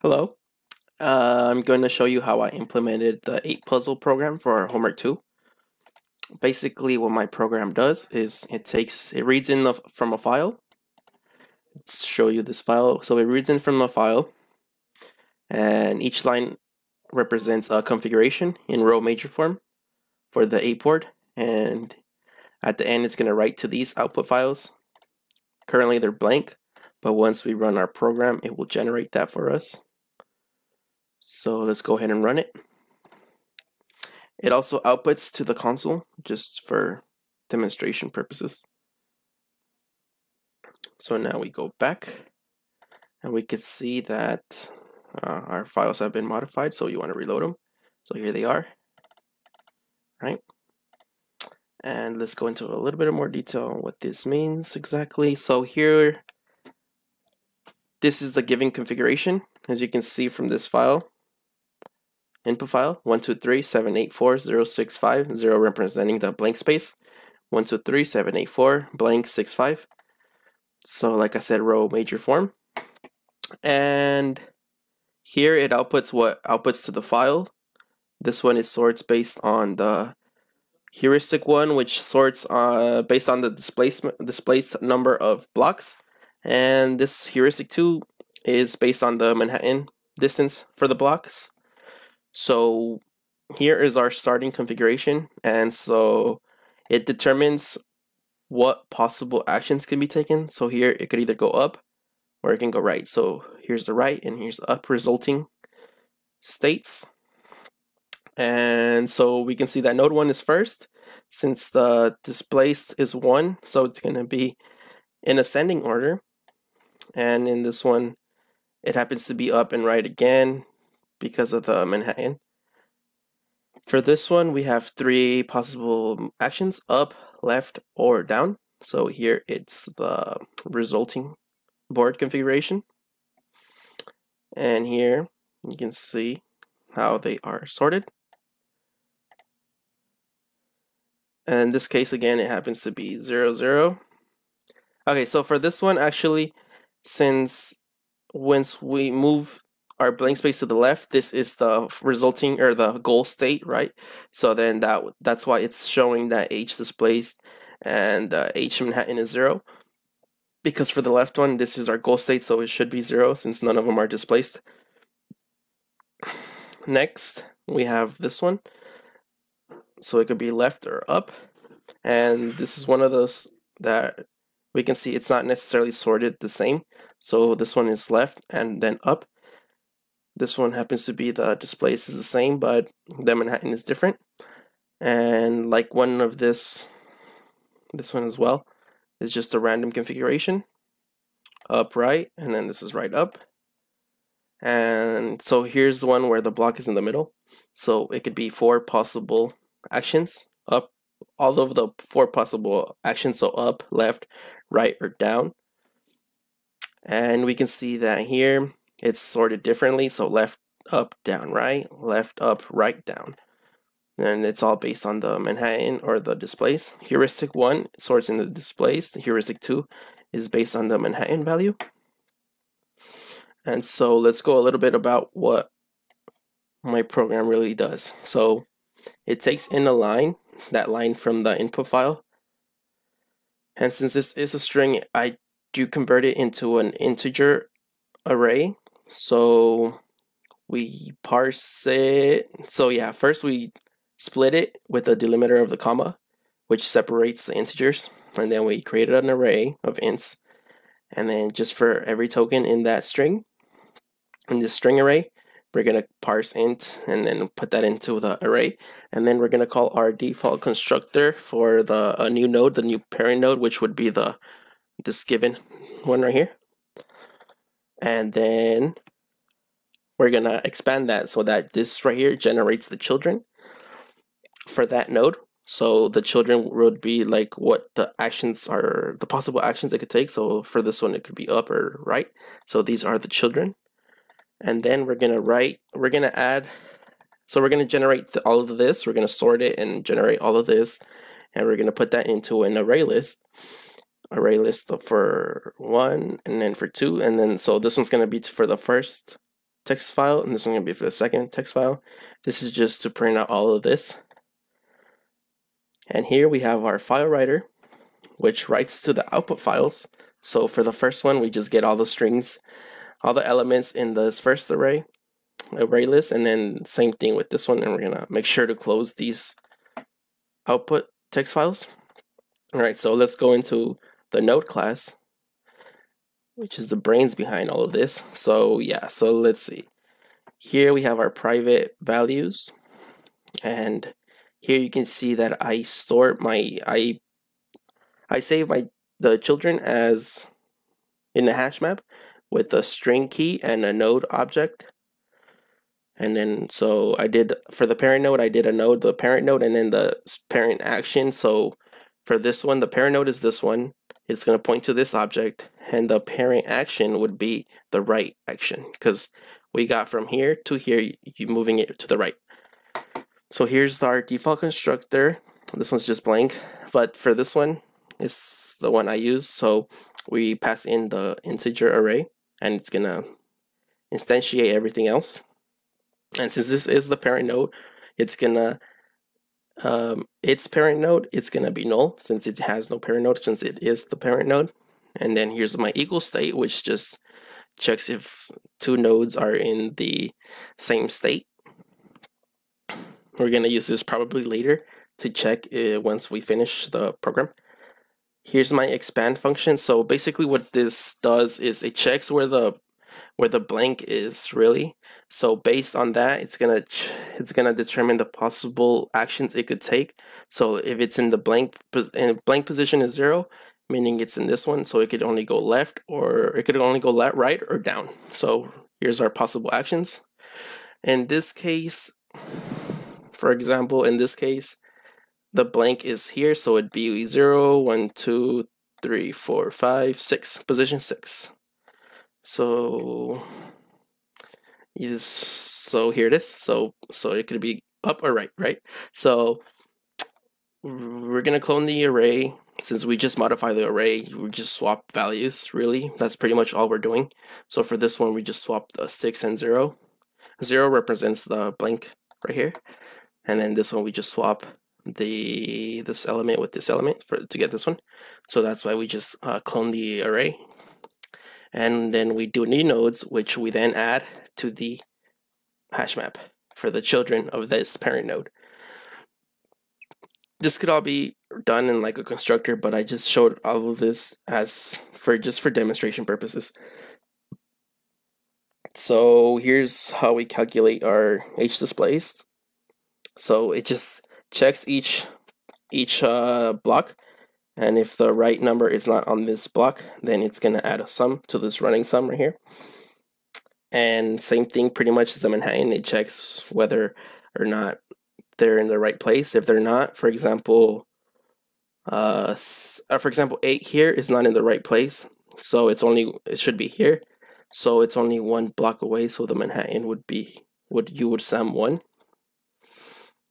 Hello. I'm going to show you how I implemented the 8 puzzle program for homework 2. Basically, what my program does is it reads in from a file. Let's show you this file. So it reads in from a file, and each line represents a configuration in row major form for the 8 board. And at the end, it's going to write to these output files. Currently, they're blank, but once we run our program, it will generate that for us. So let's go ahead and run it. It also outputs to the console just for demonstration purposes. So now we go back and we can see that our files have been modified, so you want to reload them. So here they are, right? And let's go into a little bit more detail on what this means exactly. So here, this is the given configuration, as you can see from this file. Input file 123784065, representing the blank space, 1237840 blank 65. So like I said, row major form. And here it outputs what outputs to the file. This one is sorts based on the heuristic one, which sorts based on the displaced number of blocks. And this heuristic 2 is based on the Manhattan distance for the blocks. So here is our starting configuration, and so it determines what possible actions can be taken. So here it could either go up or it can go right. So here's the right and here's the up resulting states. And so we can see that node 1 is first, since the displaced is 1, so it's going to be in ascending order. And in this one, it happens to be up and right again because of the Manhattan. For this one, we have 3 possible actions: up, left, or down. So here it's the resulting board configuration. And here you can see how they are sorted. And in this case, again, it happens to be 0, 0. Okay, so for this one, actually, since once we move our blank space to the left, this is the resulting or the goal state, right? So then that's why it's showing that H displaced and H Manhattan is 0. Because for the left one, this is our goal state, so it should be 0 since none of them are displaced. Next, we have this one. So it could be left or up. And this is one of those that we can see it's not necessarily sorted the same. So this one is left and then up. This one happens to be the displaced is the same, but the Manhattan is different. And like one of this one as well is just a random configuration. Up, right, and then this is right, up. And so here's the one where the block is in the middle. So it could be 4 possible actions, up, all of the 4 possible actions, so up, left, right, or down. And we can see that here it's sorted differently, so left, up, down, right, left, up, right, down. And it's all based on the Manhattan or the displaced. Heuristic 1 sorts in the displaced. Heuristic 2 is based on the Manhattan value. And so let's go a little bit about what my program really does. So it takes in a line, that line from the input file. And since this is a string, I do convert it into an integer array. So we parse it. So yeah, first we split it with a delimiter of the comma, which separates the integers. And then we created an array of ints. And then just for every token in that string, in this string array, we're going to parse int and then put that into the array. And then we're going to call our default constructor for the new node, the new parent node, which would be this given one right here. And then we're going to expand that so that this right here generates the children for that node. So the children would be like what the actions are, the possible actions it could take. So for this one, it could be up or right. So these are the children. And then we're going to add, so we're going to generate all of this. We're going to sort it and generate all of this. And we're going to put that into an array list for 1 and then for 2. And then, so this one's going to be for the first text file, and this is going to be for the second text file. This is just to print out all of this. And here we have our file writer, which writes to the output files. So for the first one, we just get all the strings, all the elements in this first array list, and then same thing with this one, and we're gonna make sure to close these output text files. All right, so let's go into the node class, which is the brains behind all of this. So yeah, so let's see. Here we have our private values, and here you can see that I store I save the children as in the hash map with a string key and a node object. And then so I did for the parent node, I did a node, the parent node, and then the parent action. So for this one, the parent node is this one. It's going to point to this object, and the parent action would be the right action, because we got from here to here, you moving it to the right. So here's our default constructor. This one's just blank, but for this one, it's the one I use. So we pass in the integer array, and it's gonna instantiate everything else. And since this is the parent node, it's gonna its parent node, it's gonna be null since it has no parent node, since it is the parent node. And then here's my equal state, which just checks if two nodes are in the same state. We're gonna use this probably later to check once we finish the program. Here's my expand function. So basically what this does is it checks where the blank is really. So based on that, it's gonna determine the possible actions it could take. So if it's in the blank position is 0, meaning it's in this one, so it could only go left, or it could only go right or down. So here's our possible actions. In this case, for example, in this case, the blank is here, so it'd be 0, 1, 2, 3, 4, 5, 6, position 6. So here it is. So it could be up or right? So we're gonna clone the array. Since we just modify the array, we just swap values, really. That's pretty much all we're doing. So for this one, we just swap the 6 and 0. 0 represents the blank right here. And then this one, we just swap this element with this element to get this one. So that's why we just clone the array. And then we do new nodes, which we then add to the hash map for the children of this parent node. This could all be done in like a constructor, but I just showed all of this as for demonstration purposes. So here's how we calculate our HDisplays. So it just checks each block, and if the right number is not on this block, then it's gonna add a sum to this running sum right here. And same thing pretty much as a Manhattan, it checks whether or not they're in the right place. If they're not, for example 8 here is not in the right place, so it should be here, so it's only one block away, so the Manhattan you would sum 1.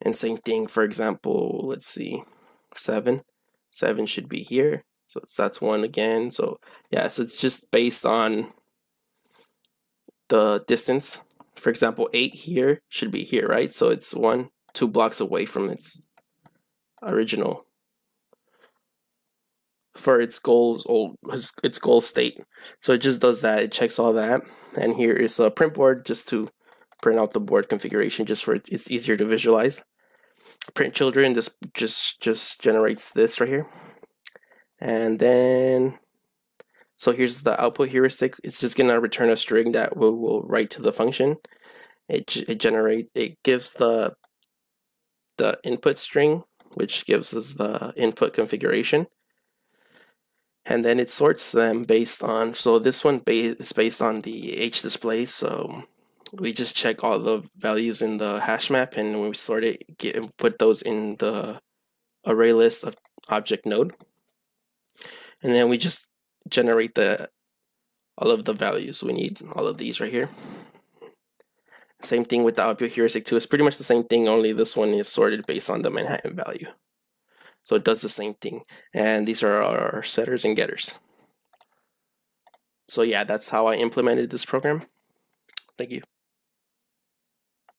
And same thing, for example, let's see, 7 should be here, so that's 1 again. So yeah, so it's just based on the distance. For example, 8 here should be here, right? So it's 2 blocks away from its original, for its goal state. So it just does that, it checks all that. And here is a print board just to print out the board configuration, just for it's easier to visualize. Print children, this just generates this right here. And then so here's the output heuristic. It's just gonna return a string that will write to the function. It gives the input string, which gives us the input configuration, and then it sorts them based on, so this one is based on the HDisplay. So we just check all the values in the hash map, and when we sort it, put those in the array list of object node, and then we just generate all of the values we need, all of these right here. Same thing with the output heuristic too. It's pretty much the same thing, only this one is sorted based on the Manhattan value. So it does the same thing. And these are our setters and getters. So yeah, that's how I implemented this program. Thank you.